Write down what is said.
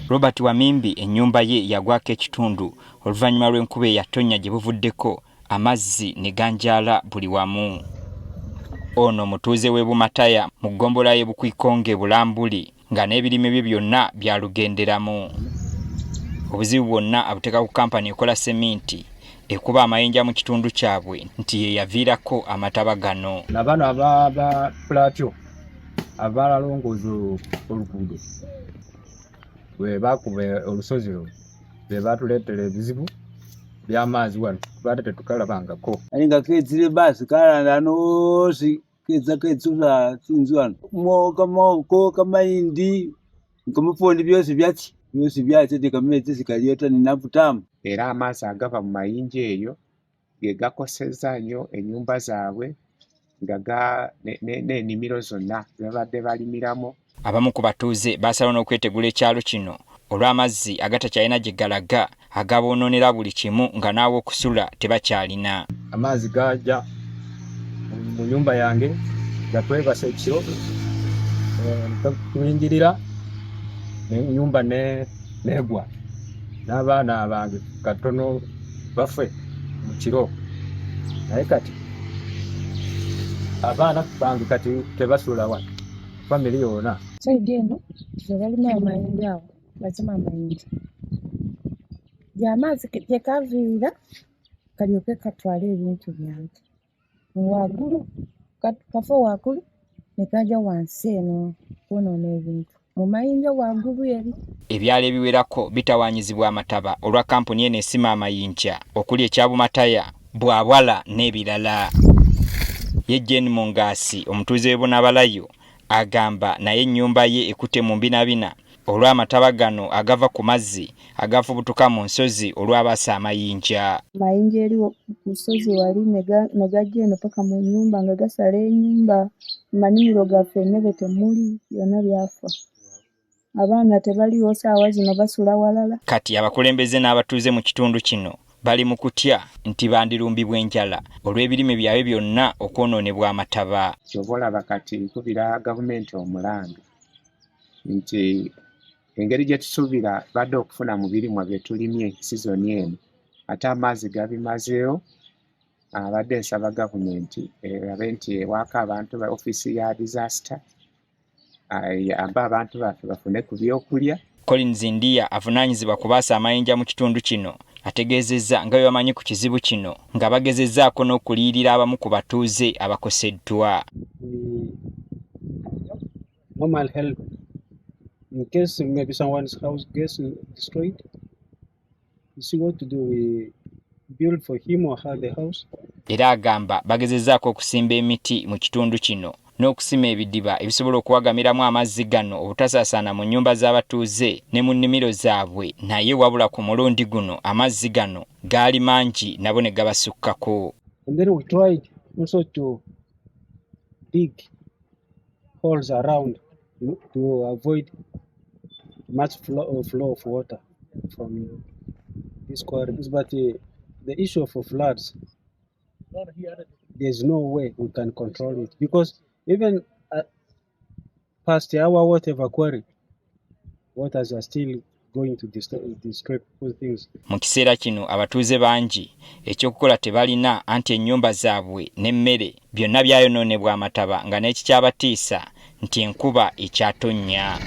Robert Wamimbi ennyumba ye yagwako ekitundu oluvannyuma lw'enkuba eyatonnya gye buvuddeko amazzi ne ganjaala buli wamu. Ono mutuuze w'e Bumataya mu ggombolola y'e Bukwikonge Bulambuli nga n'ebirime bye byonna byalugenderamu. Obuzibu bwonna abuteeka ku kampani ekola seminti ekuba amayinja mu kitundu kyabwe nti ye yaviirako amataba gano. Nabano aba Plateau abalalongooza oluguudo bwe bakuba olusozi be batuleetera ebizibu by'amazzi wano baate tetukalabangako. Ali nga kedzile basi kalanda noosi kedzula sinzi wano moko kamayindi nkomupondi byose byatsi tekamezi sikaliota ninavutamu. Era amazzi agava mu mayinja eyo ge gakosezza nnyo ennyumba zaabwe nga n'ennimiro zonna babadde balimiramu. Abamu ku batuuze baasalawo n'okwetegula ekyalo kino olw'amazzi agatakyalina gye galaga agaboonoonera buli kimu nga naawe okusula tebakyalina. Amazzi gajja mu nyumba yange gatwebasa ekiro tuyingirira n'ennyumba negwa n'abaana bange katono bafe mu kiro, naye kati abaana bange kati tebasula wano family yonna. Saidi eno balina amayinja awo bazima amayinja gy'amazzi gyekaviira kalyoke katwale ebintu byange waggulu kafa waggulu ne kajja wansi eno kwonoona ebintu mu mayinja waggulu eri. Ebyalo ebiwerako bitawaanyizibwa amataba olwa kampuni eno esima amayinja okuli ekya Bumataya, Bwabwala n'ebirala. Ye Jane Mungasi omutuuze w'e Bonabalayo agamba naye ennyumba ye ekute mu mbinabina olw'amataba gano agava ku mazzi agafubutuka mu nsozi olw'abasa amayinja. Amayinja eri ku nsozi wali ne gajja eno paka mu nnyumba nga gasala ennyumba, amanimiro gaffe emmere temuli, byonna byafa. Abaana tebaliwo saawa zino basula walala. Kati abakulembeze n'abatuuze mu kitundu kino bali mu kutya nti bandirumbibwa enjala olw'ebirime byabwe byonna okwonoonebwa amataba. Ky'oba olaba kati nkubira gavumenti omulandu nti engeri gye tusuubira badde okufuna mu birimwa bye tulimye sizoni eno ate amazzi gabimazeewo. Abadde nsaba gavumenti erabe nti ewaaka abantu ba ofiisi ya disaster aba abantu baffe bafune ku byokulya. Collins Ndia avunaanyizibwa ku baasa amayinja mu kitundu kino ategeezezza nga bwe bamanyi ku kizibu kino nga bagezezzaako n'okuliyirira abamu ku batuuze abakoseddwa. Normal help in case maybe someone's house gets destroyed. You see what to do, we build for him or her the house. Era agamba bagezezzaako okusimba emiti mu kitundu kino n'okusima ebidiba ebisobola okuwagamiramu amazzi gano obutasaasaana mu nnyumba z'abatuuze ne mu nnimiro zaabwe, naye wabula ku mulundi guno amazzi gano gaali mangi nabo ne gabasukkako. And then we tried also to dig holes around to avoid much flow of water from these quarries, but the issue of floods, there's no way we can control it because even past our whatever quarry, waters are still going to destroy things. Mu kiseera kino abatuuze bangi ekyokukola tebalina anti ennyumba zaabwe n'emmere byonna byayonoonebwa amataba nga n'ekikyabatiisa nti enkuba ekyatonnya.